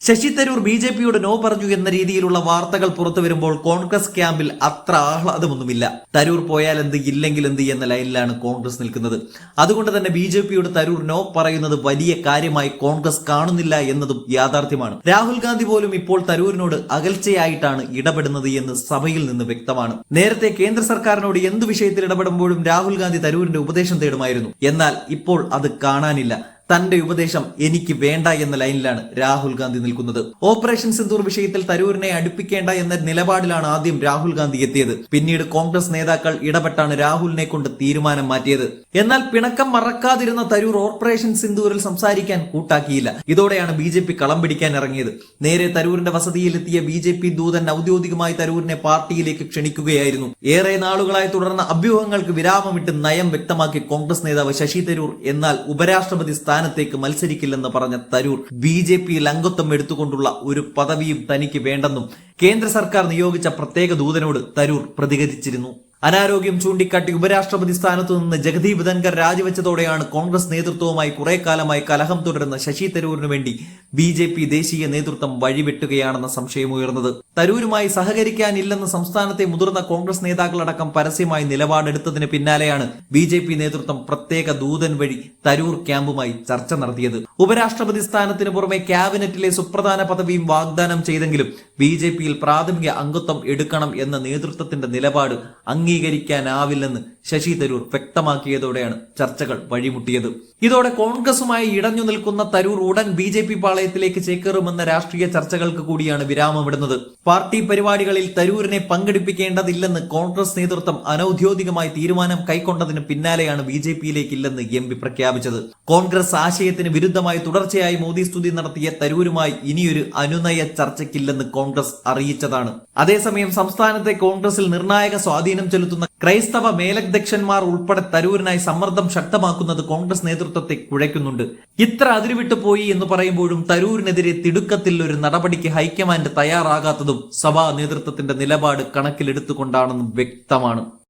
Sasi Tharoor ബി.ജെ.പിയോട് no പറഞ്ഞു എന്ന രീതിയിലുള്ള വാർത്തകൾ പുറത്തു വരുമ്പോൾ കോൺഗ്രസ് ക്യാമ്പിൽ അത്ര ആഹ്ലാദമൊന്നുമില്ല. തരൂർ പോയാൽ എന്ത് ഇല്ലെങ്കിൽ എന്ത് എന്ന ലൈനിലാണ് കോൺഗ്രസ് നിൽക്കുന്നത്. അതുകൊണ്ട് തന്നെ ബി.ജെ.പിയോട് തരൂർ നോ പറയുന്നത് വലിയ കാര്യമായി കോൺഗ്രസ് കാണുന്നില്ല എന്നതും യാഥാർത്ഥ്യമാണ്. രാഹുൽ ഗാന്ധി പോലും ഇപ്പോൾ തരൂരിനോട് അകൽച്ചയായിട്ടാണ് ഇടപെടുന്നത് എന്ന് സഭയിൽ നിന്ന് വ്യക്തമാണ്. നേരത്തെ കേന്ദ്ര സർക്കാരിനോട് എന്തു വിഷയത്തിൽ ഇടപെടുമ്പോഴും രാഹുൽ ഗാന്ധി തരൂരിന്റെ ഉപദേശം തേടുമായിരുന്നു. എന്നാൽ ഇപ്പോൾ അത് കാണാനില്ല. തന്റെ ഉപദേശം എനിക്ക് വേണ്ട എന്ന ലൈനിലാണ് രാഹുൽ ഗാന്ധി നിൽക്കുന്നത്. ഓപ്പറേഷൻ സിന്ദൂർ വിഷയത്തിൽ തരൂരിനെ അടുപ്പിക്കേണ്ട എന്ന നിലപാടിലാണ് ആദ്യം രാഹുൽ ഗാന്ധി എത്തിയത്. പിന്നീട് കോൺഗ്രസ് നേതാക്കൾ ഇടപെട്ടാണ് രാഹുലിനെ കൊണ്ട് തീരുമാനം മാറ്റിയത്. എന്നാൽ പിണക്കം മറക്കാതിരുന്ന തരൂർ ഓപ്പറേഷൻ സിന്ദൂരിൽ സംസാരിക്കാൻ കൂട്ടാക്കിയില്ല. ഇതോടെയാണ് ബി.ജെ.പി കളം പിടിക്കാൻ ഇറങ്ങിയത്. നേരെ തരൂരിന്റെ വസതിയിലെത്തിയ ബി.ജെ.പി ദൂതൻ ഔദ്യോഗികമായി തരൂരിനെ പാർട്ടിയിലേക്ക് ക്ഷണിക്കുകയായിരുന്നു. ഏറെ നാളുകളായി തുടർന്ന അഭ്യൂഹങ്ങൾക്ക് വിരാമമിട്ട് നയം വ്യക്തമാക്കി കോൺഗ്രസ് നേതാവ് ശശി തരൂർ. എന്നാൽ ഉപരാഷ്ട്രപതി സ്ഥാനത്തേക്ക് മത്സരിക്കില്ലെന്ന് പറഞ്ഞ തരൂർ ബി.ജെ.പിയിൽ അംഗത്വം എടുത്തുകൊണ്ടുള്ള ഒരു പദവിയും തനിക്ക് വേണ്ടെന്നും കേന്ദ്ര സർക്കാർ നിയോഗിച്ച പ്രത്യേക ദൂതനോട് തരൂർ പ്രതികരിച്ചിരുന്നു. അനാരോഗ്യം ചൂണ്ടിക്കാട്ടി ഉപരാഷ്ട്രപതി സ്ഥാനത്തു നിന്ന് ജഗദീപ് ധൻകർ രാജിവെച്ചതോടെയാണ് കോൺഗ്രസ് നേതൃത്വവുമായി കുറെ കാലമായി കലഹം തുടരുന്ന ശശി തരൂരിനു വേണ്ടി ബി.ജെ.പി ദേശീയ നേതൃത്വം വഴിവെട്ടുകയാണെന്ന സംശയമുയർന്നത്. തരൂരുമായി സഹകരിക്കാനില്ലെന്ന് സംസ്ഥാനത്തെ മുതിർന്ന കോൺഗ്രസ് നേതാക്കളടക്കം പരസ്യമായി നിലപാടെടുത്തതിന് പിന്നാലെയാണ് ബി.ജെ.പി നേതൃത്വം പ്രത്യേക ദൂതൻ വഴി തരൂർ ക്യാമ്പുമായി ചർച്ച നടത്തിയത്. ഉപരാഷ്ട്രപതി സ്ഥാനത്തിന് പുറമെ ക്യാബിനറ്റിലെ സുപ്രധാന പദവിയും വാഗ്ദാനം ചെയ്തെങ്കിലും ബി.ജെ.പിയിൽ പ്രാഥമിക അംഗത്വം എടുക്കണം എന്ന നേതൃത്വത്തിന്റെ നിലപാട് അംഗീകരിക്കാനാവില്ലെന്ന് ശശി തരൂർ വ്യക്തമാക്കിയതോടെയാണ് ചർച്ചകൾ വഴിമുട്ടിയത്. ഇതോടെ കോൺഗ്രസുമായി ഇടഞ്ഞു നിൽക്കുന്ന തരൂർ ഉടൻ ബി.ജെ.പി പാളയത്തിലേക്ക് ചേക്കേറുമെന്ന രാഷ്ട്രീയ ചർച്ചകൾക്ക് കൂടിയാണ് വിരാമമിടുന്നത്. പാർട്ടി പരിപാടികളിൽ തരൂരിനെ പങ്കെടുപ്പിക്കേണ്ടതില്ലെന്ന് കോൺഗ്രസ് നേതൃത്വം അനൌദ്യോഗികമായി തീരുമാനം കൈക്കൊണ്ടതിന് പിന്നാലെയാണ് ബി.ജെ.പിയിലേക്കില്ലെന്ന് എം.പി പ്രഖ്യാപിച്ചത്. കോൺഗ്രസ് ആശയത്തിന് വിരുദ്ധമായി തുടർച്ചയായി മോദി സ്തുതി നടത്തിയ തരൂരുമായി ഇനിയൊരു അനുനയ ചർച്ചയ്ക്കില്ലെന്ന് കോൺഗ്രസ് അറിയിച്ചതാണ്. അതേസമയം സംസ്ഥാനത്തെ കോൺഗ്രസിൽ നിർണായക സ്വാധീനം ചെലുത്തുന്ന ക്രൈസ്തവ മേലധ്യക്ഷന്മാർ ഉൾപ്പെടെ തരൂരിനായി സമ്മർദ്ദം ശക്തമാക്കുന്നത് കോൺഗ്രസ് നേതൃത്വത്തെ കുഴയ്ക്കുന്നുണ്ട്. ഇത്ര അതിരുവിട്ടു പോയി എന്ന് പറയുമ്പോഴും തരൂരിനെതിരെ തിടുക്കത്തിൽ ഒരു നടപടിക്ക് ഹൈക്കമാൻഡ് തയ്യാറാകാത്തതും സഭാ നേതൃത്വത്തിന്റെ നിലപാട് കണക്കിലെടുത്തുകൊണ്ടാണെന്നും വ്യക്തമാണ്.